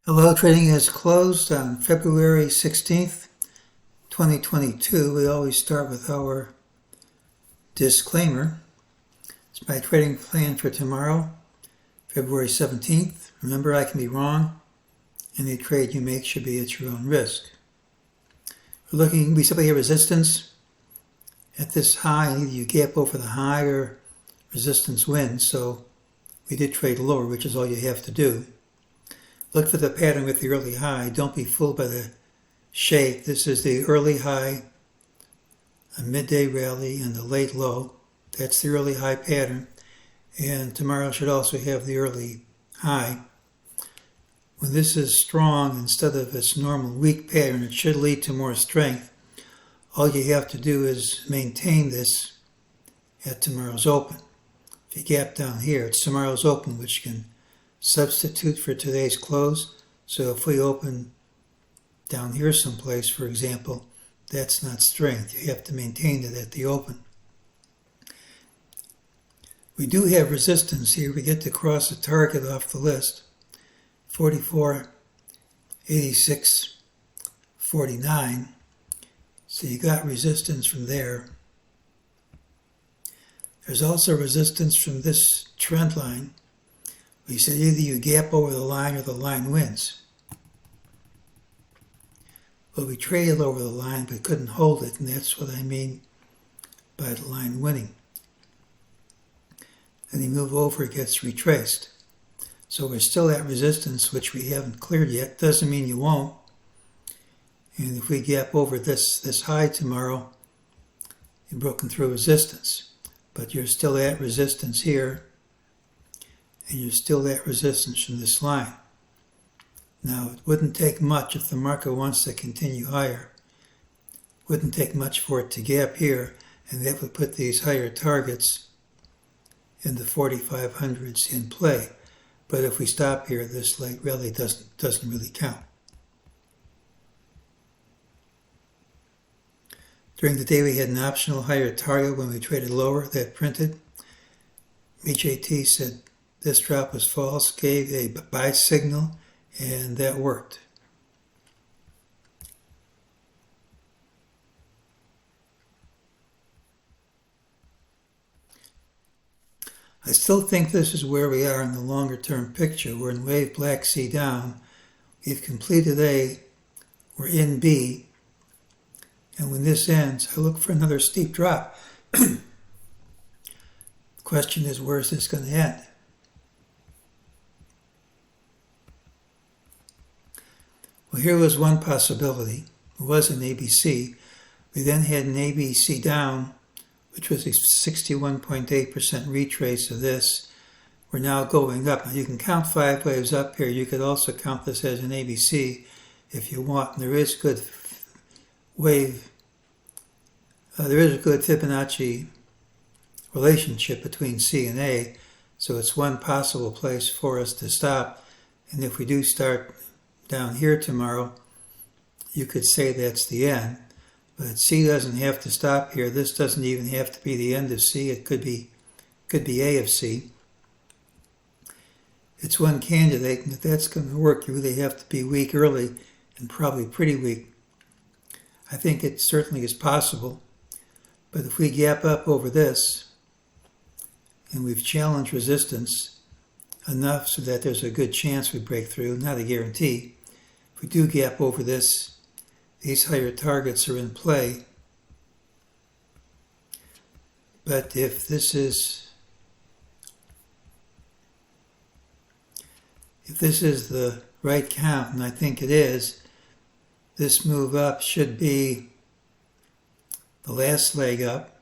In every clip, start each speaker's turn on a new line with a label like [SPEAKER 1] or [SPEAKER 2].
[SPEAKER 1] Hello, trading is closed on February 16th, 2022. We always start with our disclaimer. It's my trading plan for tomorrow, February 17th. Remember, I can be wrong. Any trade you make should be at your own risk. We simply have resistance at this high, and either you gap over the high or resistance wins. So we did trade lower, which is all you have to do. Look for the pattern with the early high. Don't be fooled by the shape. This is the early high, a midday rally, and the late low. That's the early high pattern. And tomorrow should also have the early high. When this is strong, instead of its normal weak pattern, it should lead to more strength. All you have to do is maintain this at tomorrow's open. If you gap down here, it's tomorrow's open, which can substitute for today's close. So if we open down here someplace, for example, that's not strength. You have to maintain it at the open. We do have resistance here. We get to cross a target off the list, 44.86.49. So you got resistance from there. There's also resistance from this trend line. We said either you gap over the line or the line wins. Well, we traded over the line but couldn't hold it, and that's what I mean by the line winning. Then you move over, it gets retraced. So we're still at resistance, which we haven't cleared yet. Doesn't mean you won't. And if we gap over this high tomorrow, you've broken through resistance. But you're still at resistance here, and you're still at resistance from this line. Now, it wouldn't take much if the market wants to continue higher. It wouldn't take much for it to gap here, and that would put these higher targets in the 4500s in play. But if we stop here, this late rally doesn't really count. During the day, we had an optional higher target when we traded lower that printed. MEJT said this drop was false, gave a buy signal, and that worked. I still think this is where we are in the longer term picture. We're in wave black C down. We've completed A. We're in B. And when this ends, I look for another steep drop. The question is, where is this going to end? Well, here was one possibility. It was an ABC. We then had an ABC down, which was a 61.8% retrace of this. We're now going up. Now you can count 5 waves up here. You could also count this as an ABC if you want. And there is good there is a good Fibonacci relationship between C and A. So it's one possible place for us to stop. And if we do start down here tomorrow, you could say that's the end. But C doesn't have to stop here. This doesn't even have to be the end of C. It could be A of C. It's one candidate, and if that's going to work, you really have to be weak early and probably pretty weak. I think it certainly is possible. But if we gap up over this, and we've challenged resistance enough so that there's a good chance we break through, not a guarantee. If we do gap over this, these higher targets are in play. But if this is the right count, and I think it is, this move up should be the last leg up,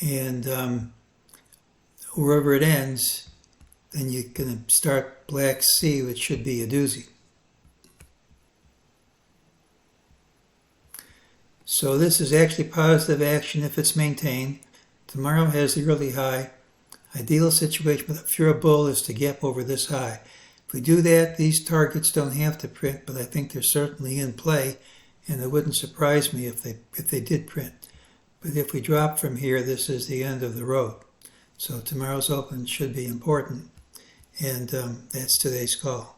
[SPEAKER 1] and wherever it ends, then you're going to start black C, which should be a doozy. So this is actually positive action if it's maintained. Tomorrow has the early high. Ideal situation, but if you're a bull, is to gap over this high. If we do that, these targets don't have to print, but I think they're certainly in play, and it wouldn't surprise me if they did print. But if we drop from here, this is the end of the road. So tomorrow's open should be important, and that's today's call.